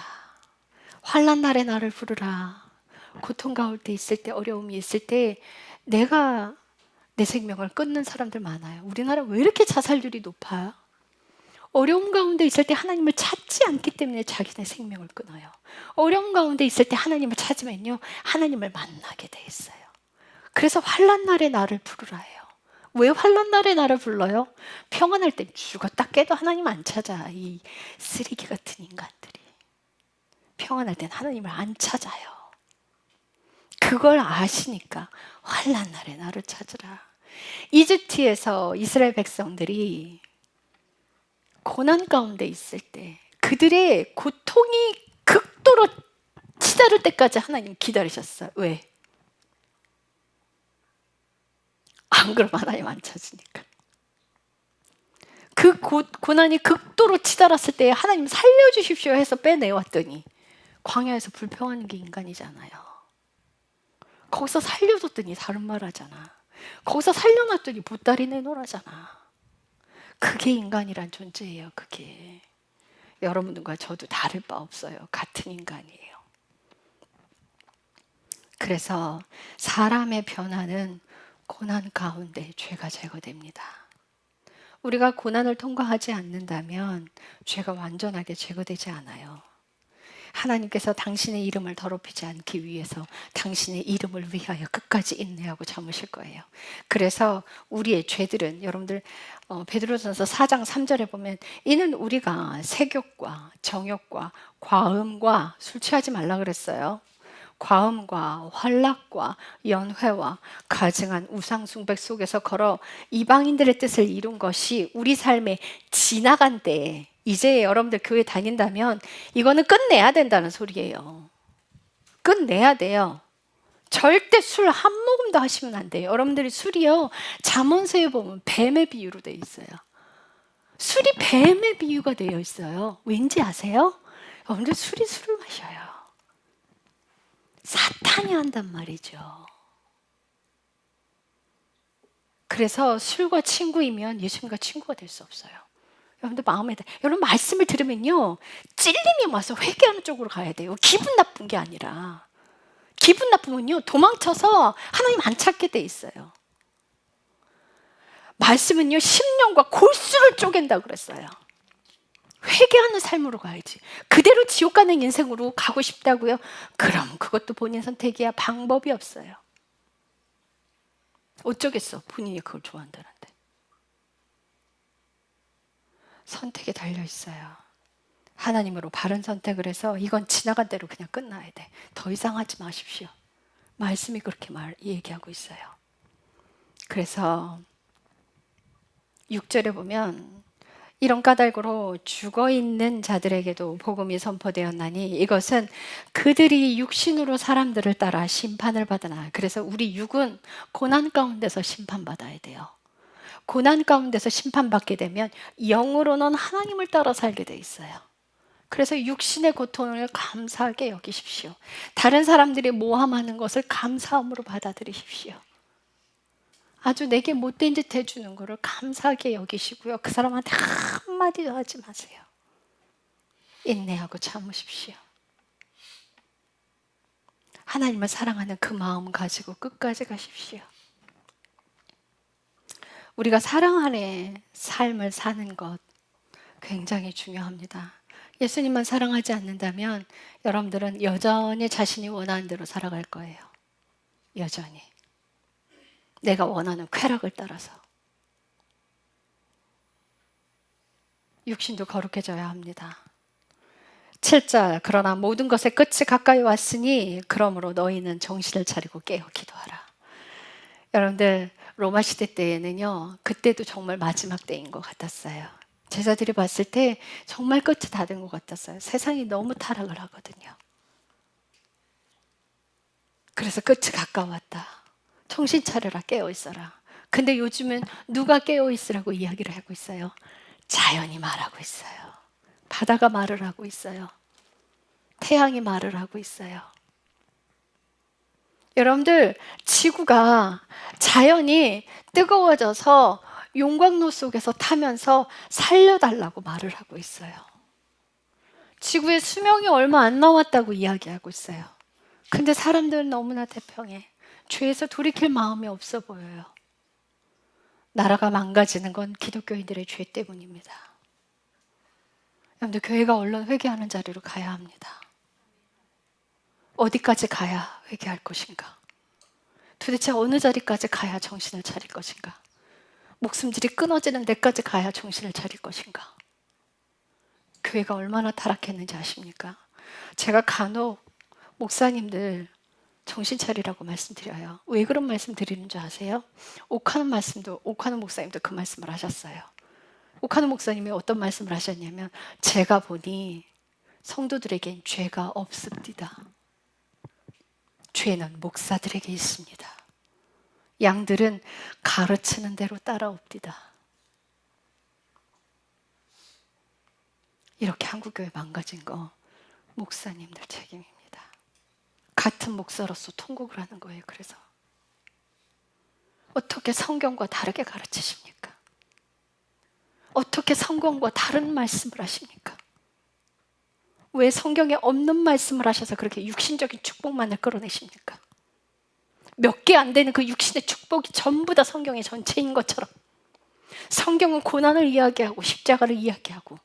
환난 날에 나를 부르라. 고통 가운데 있을 때, 어려움이 있을 때 내가 내 생명을 끊는 사람들 많아요. 우리나라 왜 이렇게 자살률이 높아요? 어려움 가운데 있을 때 하나님을 찾지 않기 때문에 자기네 생명을 끊어요. 어려움 가운데 있을 때 하나님을 찾으면요, 하나님을 만나게 돼 있어요. 그래서 환난 날에 나를 부르라예요. 왜 환난 날에 나를 불러요? 평안할 땐 죽었다 깨도 하나님 안 찾아. 이 쓰레기 같은 인간들이 평안할 땐 하나님을 안 찾아요. 그걸 아시니까 환난 날에 나를 찾으라. 이집트에서 이스라엘 백성들이 고난 가운데 있을 때 그들의 고통이 극도로 치달을 때까지 하나님 기다리셨어요. 왜? 안 그러면 하나님 안 찾으니까. 그 고난이 극도로 치달았을 때 하나님 살려주십시오 해서 빼내왔더니 광야에서 불평하는 게 인간이잖아요. 거기서 살려줬더니 다른 말 하잖아. 거기서 살려놨더니 보따리 내놓으라잖아. 그게 인간이란 존재예요. 그게 여러분들과 저도 다를 바 없어요. 같은 인간이에요. 그래서 사람의 변화는 고난 가운데 죄가 제거됩니다. 우리가 고난을 통과하지 않는다면 죄가 완전하게 제거되지 않아요. 하나님께서 당신의 이름을 더럽히지 않기 위해서 당신의 이름을 위하여 끝까지 인내하고 참으실 거예요. 그래서 우리의 죄들은, 여러분들 베드로전서 4장 3절에 보면 이는 우리가 색욕과 정욕과 과음과 술 취하지 말라 그랬어요. 과음과 환락과 연회와 가증한 우상숭배 속에서 걸어 이방인들의 뜻을 이룬 것이 우리 삶에 지나간 때에, 이제 여러분들 교회 다닌다면 이거는 끝내야 된다는 소리예요. 끝내야 돼요. 절대 술 한 모금도 하시면 안 돼요. 여러분들이 술이요, 잠언서에 보면 뱀의 비유로 되어 있어요. 술이 뱀의 비유가 되어 있어요. 왠지 아세요? 여러분들 술을 마셔요. 사탄이 한단 말이죠. 그래서 술과 친구이면 예수님과 친구가 될 수 없어요. 여러분들 마음에, 여러분 말씀을 들으면요, 찔림이 와서 회개하는 쪽으로 가야 돼요. 기분 나쁜 게 아니라. 기분 나쁘면요, 도망쳐서 하나님 안 찾게 돼 있어요. 말씀은요, 심령과 골수를 쪼갠다 그랬어요. 회개하는 삶으로 가야지. 그대로 지옥 가는 인생으로 가고 싶다고요? 그럼 그것도 본인 선택이야. 방법이 없어요. 어쩌겠어, 본인이 그걸 좋아한다는데. 선택에 달려 있어요. 하나님으로 바른 선택을 해서 이건 지나간 대로 그냥 끝나야 돼. 더 이상 하지 마십시오. 말씀이 그렇게 얘기하고 있어요. 그래서 6절에 보면 이런 까닭으로 죽어있는 자들에게도 복음이 선포되었나니 이것은 그들이 육신으로 사람들을 따라 심판을 받으나. 그래서 우리 육은 고난 가운데서 심판받아야 돼요. 고난 가운데서 심판받게 되면 영으로는 하나님을 따라 살게 돼 있어요. 그래서 육신의 고통을 감사하게 여기십시오. 다른 사람들이 모함하는 것을 감사함으로 받아들이십시오. 아주 내게 못된 짓 해주는 것을 감사하게 여기시고요. 그 사람한테 한마디도 하지 마세요. 인내하고 참으십시오. 하나님을 사랑하는 그 마음 가지고 끝까지 가십시오. 우리가 사랑 안에 삶을 사는 것 굉장히 중요합니다. 예수님만 사랑하지 않는다면 여러분들은 여전히 자신이 원하는 대로 살아갈 거예요. 여전히. 내가 원하는 쾌락을 따라서. 육신도 거룩해져야 합니다. 7절 그러나 모든 것의 끝이 가까이 왔으니 그러므로 너희는 정신을 차리고 깨어 기도하라. 여러분들 로마 시대 때에는요, 그때도 정말 마지막 때인 것 같았어요. 제자들이 봤을 때 정말 끝이 다 된 것 같았어요. 세상이 너무 타락을 하거든요. 그래서 끝이 가까웠다. 정신 차려라, 깨어 있어라. 근데 요즘은 누가 깨어 있으라고 이야기를 하고 있어요? 자연이 말하고 있어요. 바다가 말을 하고 있어요. 태양이 말을 하고 있어요. 여러분들, 지구가 자연이 뜨거워져서 용광로 속에서 타면서 살려달라고 말을 하고 있어요. 지구의 수명이 얼마 안 남았다고 이야기하고 있어요. 근데 사람들은 너무나 태평해. 죄에서 돌이킬 마음이 없어 보여요. 나라가 망가지는 건 기독교인들의 죄 때문입니다. 여러분들, 교회가 얼른 회개하는 자리로 가야 합니다. 어디까지 가야 회개할 것인가? 도대체 어느 자리까지 가야 정신을 차릴 것인가? 목숨질이 끊어지는 데까지 가야 정신을 차릴 것인가? 교회가 얼마나 타락했는지 아십니까? 제가 간혹 목사님들 정신 차리라고 말씀드려요. 왜 그런 말씀 드리는 줄 아세요? 오카노 목사님도 그 말씀을 하셨어요. 오카노 목사님이 어떤 말씀을 하셨냐면, 제가 보니 성도들에겐 죄가 없습니다. 죄는 목사들에게 있습니다. 양들은 가르치는 대로 따라옵니다. 이렇게 한국교회 망가진 거 목사님들 책임입니다. 같은 목사로서 통곡을 하는 거예요. 그래서 어떻게 성경과 다르게 가르치십니까? 어떻게 성경과 다른 말씀을 하십니까? 왜 성경에 없는 말씀을 하셔서 그렇게 육신적인 축복만을 끌어내십니까? 몇 개 안 되는 그 육신의 축복이 전부 다 성경의 전체인 것처럼, 성경은 고난을 이야기하고 십자가를 이야기하고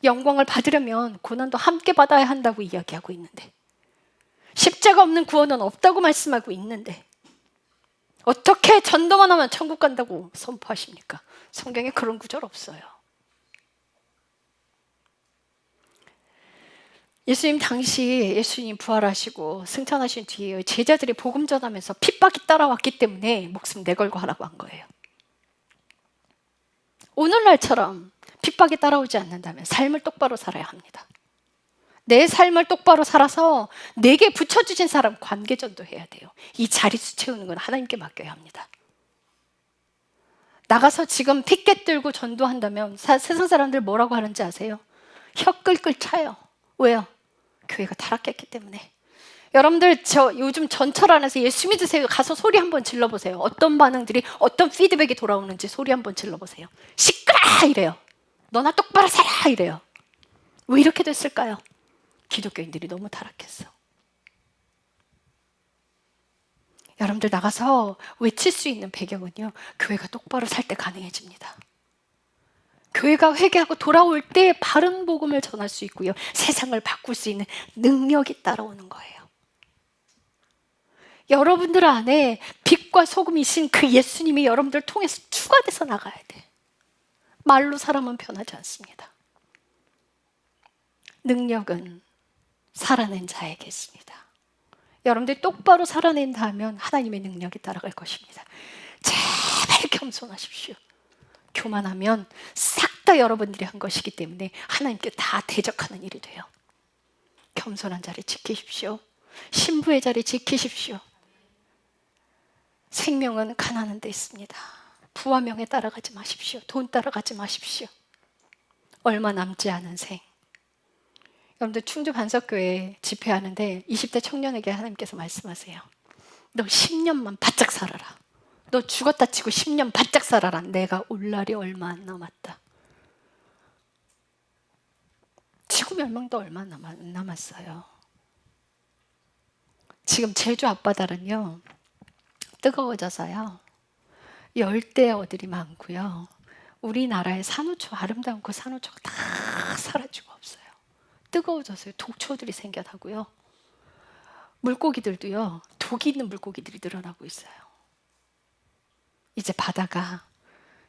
영광을 받으려면 고난도 함께 받아야 한다고 이야기하고 있는데, 십자가 없는 구원은 없다고 말씀하고 있는데 어떻게 전도만 하면 천국 간다고 선포하십니까? 성경에 그런 구절 없어요. 예수님 당시, 예수님 부활하시고 승천하신 뒤에 제자들이 복음 전하면서 핍박이 따라왔기 때문에 목숨 내걸고 하라고 한 거예요. 오늘날처럼 핍박이 따라오지 않는다면 삶을 똑바로 살아야 합니다. 내 삶을 똑바로 살아서 내게 붙여주신 사람 관계전도 해야 돼요. 이 자릿수 채우는 건 하나님께 맡겨야 합니다. 나가서 지금 피켓 들고 전도한다면 세상 사람들 뭐라고 하는지 아세요? 혀 끌끌 차요. 왜요? 교회가 타락했기 때문에. 여러분들, 저 요즘 전철 안에서 예수 믿으세요 가서 소리 한번 질러보세요. 어떤 반응들이, 어떤 피드백이 돌아오는지 소리 한번 질러보세요. 시끄러! 이래요. 너나 똑바로 살아! 이래요. 왜 이렇게 됐을까요? 기독교인들이 너무 타락했어. 여러분들, 나가서 외칠 수 있는 배경은요, 교회가 똑바로 살 때 가능해집니다. 교회가 회개하고 돌아올 때 바른 복음을 전할 수 있고요, 세상을 바꿀 수 있는 능력이 따라오는 거예요. 여러분들 안에 빛과 소금이신 그 예수님이 여러분들 통해서 추가돼서 나가야 돼. 말로 사람은 변하지 않습니다. 능력은 살아낸 자에게 있습니다. 여러분들이 똑바로 살아낸다 하면 하나님의 능력이 따라갈 것입니다. 제발 겸손하십시오. 교만하면 싹 다 여러분들이 한 것이기 때문에 하나님께 다 대적하는 일이 돼요. 겸손한 자리 지키십시오. 신부의 자리 지키십시오. 생명은 가난한 데 있습니다. 부와 명예 따라가지 마십시오. 돈 따라가지 마십시오. 얼마 남지 않은 생. 여러분들 충주 반석교회 집회하는데 20대 청년에게 하나님께서 말씀하세요. 너 10년만 바짝 살아라. 너 죽었다 치고 10년 바짝 살아라. 내가 올 날이 얼마 안 남았다. 지구 멸망도 얼마 안 남았어요. 지금 제주 앞바다는요, 뜨거워져서요, 열대어들이 많고요. 우리나라의 산호초, 아름다운 그 산호초가 다 사라지고 없어요. 뜨거워져서요. 독초들이 생겨나고요. 물고기들도요, 독이 있는 물고기들이 늘어나고 있어요. 이제 바다가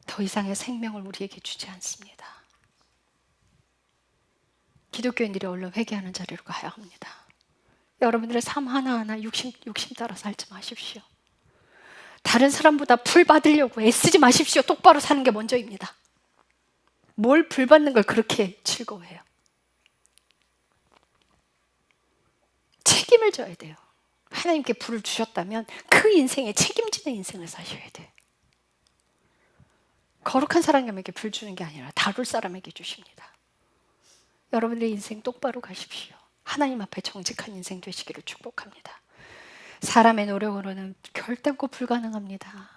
더 이상의 생명을 우리에게 주지 않습니다. 기독교인들이 얼른 회개하는 자리로 가야 합니다. 여러분들의 삶 하나하나 욕심 따라 살지 마십시오. 다른 사람보다 불 받으려고 애쓰지 마십시오. 똑바로 사는 게 먼저입니다. 뭘 불 받는 걸 그렇게 즐거워해요? 책임을 져야 돼요. 하나님께 불을 주셨다면 그 인생에 책임지는 인생을 사셔야 돼요. 거룩한 사람에게 불 주는 게 아니라 다룰 사람에게 주십니다. 여러분들의 인생 똑바로 가십시오. 하나님 앞에 정직한 인생 되시기를 축복합니다. 사람의 노력으로는 결단코 불가능합니다.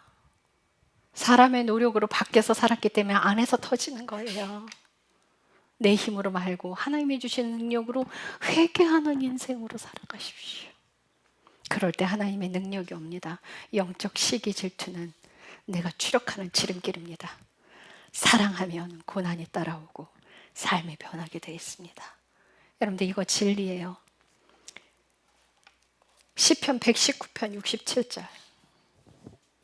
사람의 노력으로 밖에서 살았기 때문에 안에서 터지는 거예요. 내 힘으로 말고 하나님이 주신 능력으로 회개하는 인생으로 살아가십시오. 그럴 때 하나님의 능력이 옵니다. 영적 시기 질투는 내가 추력하는 지름길입니다. 사랑하면 고난이 따라오고 삶이 변하게 되어 있습니다. 여러분들 이거 진리예요. 시편 119편 67절.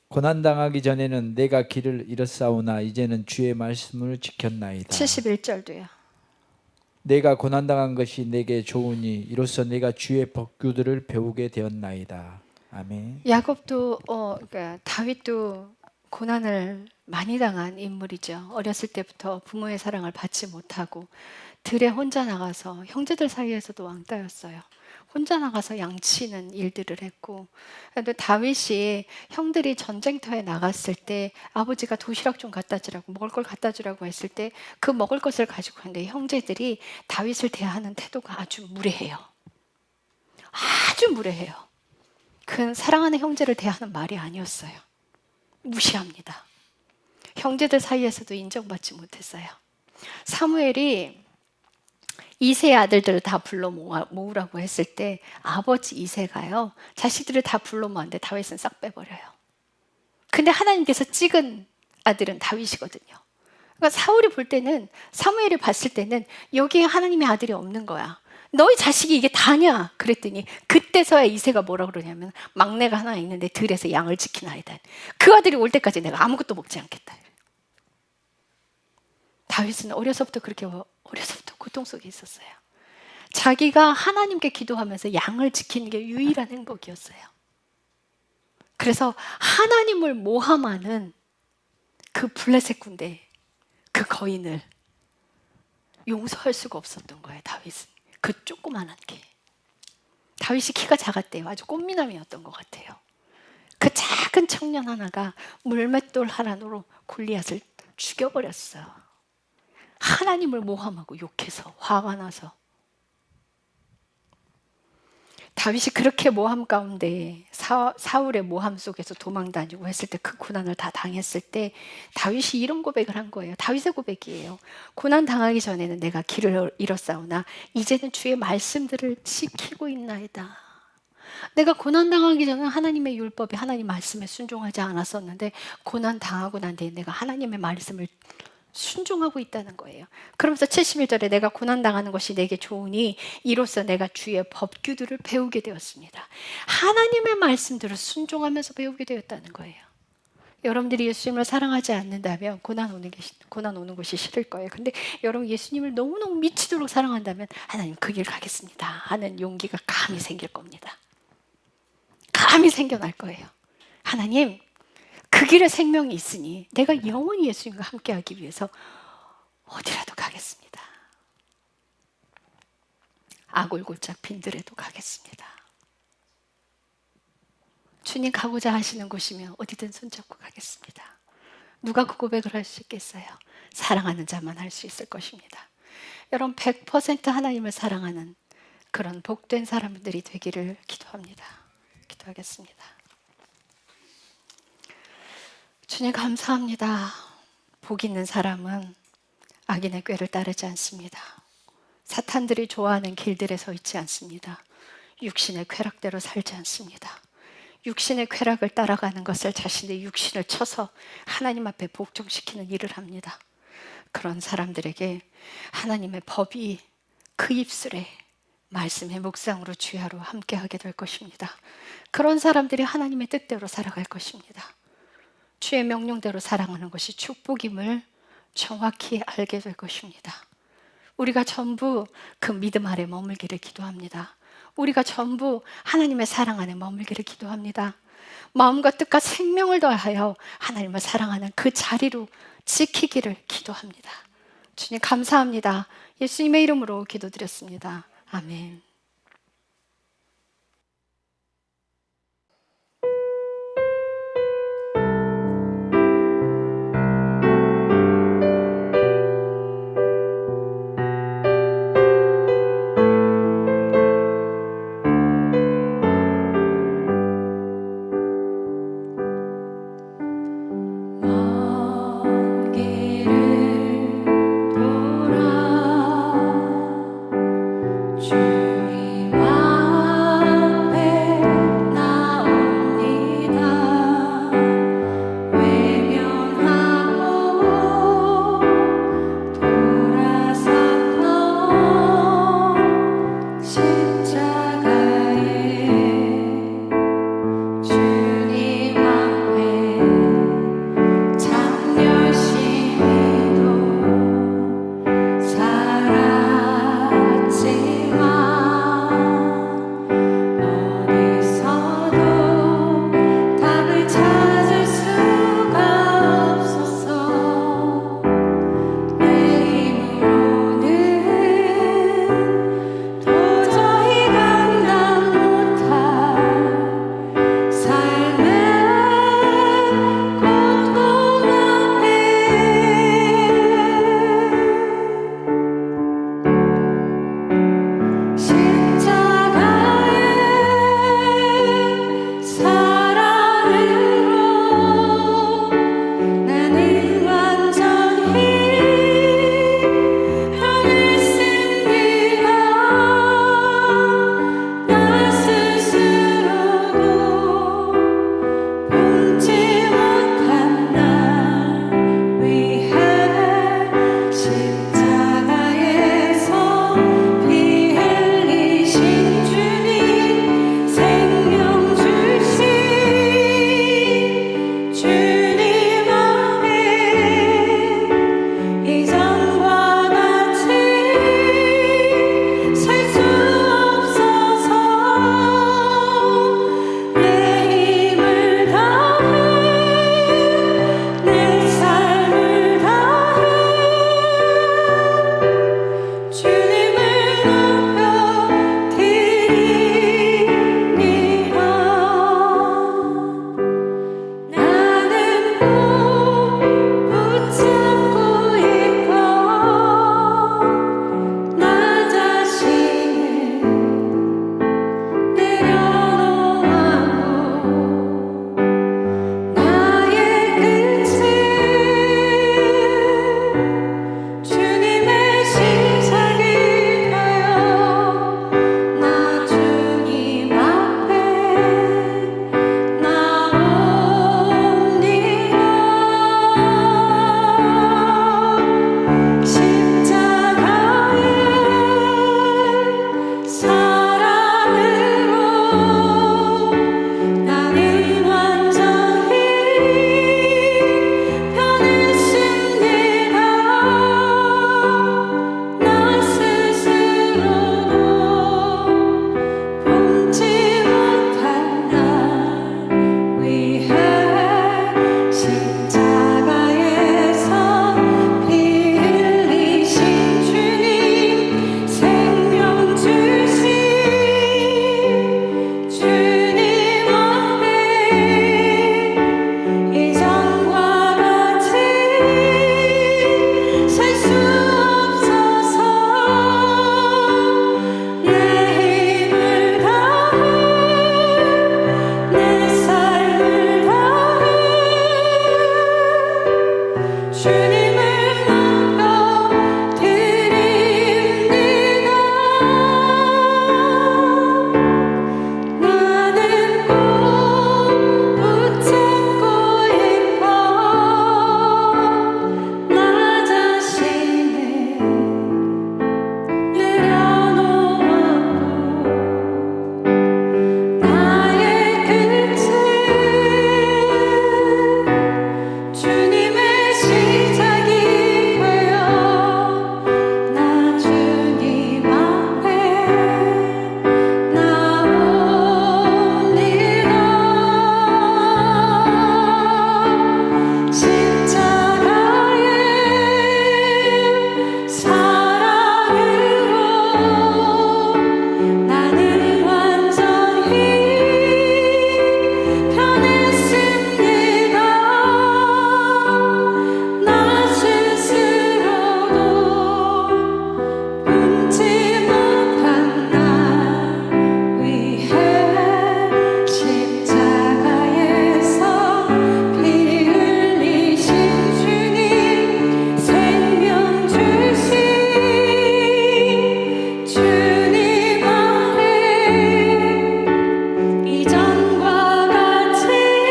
고난당하기 전에는 내가 길을 잃었사오나 이제는 주의 말씀을 지켰나이다. 71절도요. 내가 고난당한 것이 내게 좋으니 이로써 내가 주의 법규들을 배우게 되었나이다. 아멘. 야곱도 그러니까 다윗도 고난을 많이 당한 인물이죠. 어렸을 때부터 부모의 사랑을 받지 못하고 들에 혼자 나가서 형제들 사이에서도 왕따였어요. 혼자 나가서 양치는 일들을 했고, 근데 다윗이 형들이 전쟁터에 나갔을 때 아버지가 도시락 좀 갖다 주라고, 먹을 걸 갖다 주라고 했을 때 그 먹을 것을 가지고 갔는데 형제들이 다윗을 대하는 태도가 아주 무례해요. 아주 무례해요. 그건 사랑하는 형제를 대하는 말이 아니었어요. 무시합니다. 형제들 사이에서도 인정받지 못했어요. 사무엘이 이세의 아들들을 다 불러 모으라고 했을 때 아버지 이세가요, 자식들을 다 불러 모았는데 다윗은 싹 빼버려요. 근데 하나님께서 찍은 아들은 다윗이거든요. 그러니까 사울이 볼 때는, 사무엘이 봤을 때는 여기에 하나님의 아들이 없는 거야. 너희 자식이 이게 다냐? 그랬더니 그때서야 이세가 뭐라 그러냐면, 막내가 하나 있는데 들에서 양을 지키나이다. 그 아들이 올 때까지 내가 아무것도 먹지 않겠다. 다윗은 어려서부터 고통 속에 있었어요. 자기가 하나님께 기도하면서 양을 지키는 게 유일한 행복이었어요. 그래서 하나님을 모함하는 그 블레셋 군대, 그 거인을 용서할 수가 없었던 거예요. 다윗은 그 조그만한 게. 다윗이 키가 작았대요. 아주 꽃미남이었던 것 같아요. 그 작은 청년 하나가 물맷돌 하나로 골리앗을 죽여버렸어요. 하나님을 모함하고 욕해서, 화가 나서. 다윗이 그렇게 모함 가운데 사울의 모함 속에서 도망 다니고 했을 때, 그 고난을 다 당했을 때 다윗이 이런 고백을 한 거예요. 다윗의 고백이에요. 고난 당하기 전에는 내가 길을 잃었사오나 이제는 주의 말씀들을 지키고 있나이다. 내가 고난 당하기 전에 하나님의 율법에, 하나님 말씀에 순종하지 않았었는데 고난 당하고 난 뒤에 내가 하나님의 말씀을 순종하고 있다는 거예요. 그러면서 71절에 내가 고난당하는 것이 내게 좋으니 이로써 내가 주의 법규들을 배우게 되었습니다. 하나님의 말씀들을 순종하면서 배우게 되었다는 거예요. 여러분들이 예수님을 사랑하지 않는다면 고난 오는 것이 싫을 거예요. 근데 여러분 예수님을 너무너무 미치도록 사랑한다면 하나님 그 길 가겠습니다 하는 용기가 감히 생길 겁니다. 감히 생겨날 거예요. 하나님, 그 길에 생명이 있으니 내가 영원히 예수님과 함께하기 위해서 어디라도 가겠습니다. 아골골짝 빈들에도 가겠습니다. 주님 가고자 하시는 곳이면 어디든 손잡고 가겠습니다. 누가 그 고백을 할 수 있겠어요? 사랑하는 자만 할 수 있을 것입니다. 여러분 100% 하나님을 사랑하는 그런 복된 사람들이 되기를 기도합니다. 기도하겠습니다. 주님 감사합니다. 복 있는 사람은 악인의 꾀를 따르지 않습니다. 사탄들이 좋아하는 길들에 서 있지 않습니다. 육신의 쾌락대로 살지 않습니다. 육신의 쾌락을 따라가는 것을 자신의 육신을 쳐서 하나님 앞에 복종시키는 일을 합니다. 그런 사람들에게 하나님의 법이 그 입술에 말씀의 묵상으로 주야로 함께하게 될 것입니다. 그런 사람들이 하나님의 뜻대로 살아갈 것입니다. 주의 명령대로 살아가는 것이 축복임을 정확히 알게 될 것입니다. 우리가 전부 그 믿음 아래 머물기를 기도합니다. 우리가 전부 하나님의 사랑 안에 머물기를 기도합니다. 마음과 뜻과 생명을 다하여 하나님을 사랑하는 그 자리로 지키기를 기도합니다. 주님 감사합니다. 예수님의 이름으로 기도드렸습니다. 아멘. 먼 길을 돌아 주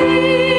주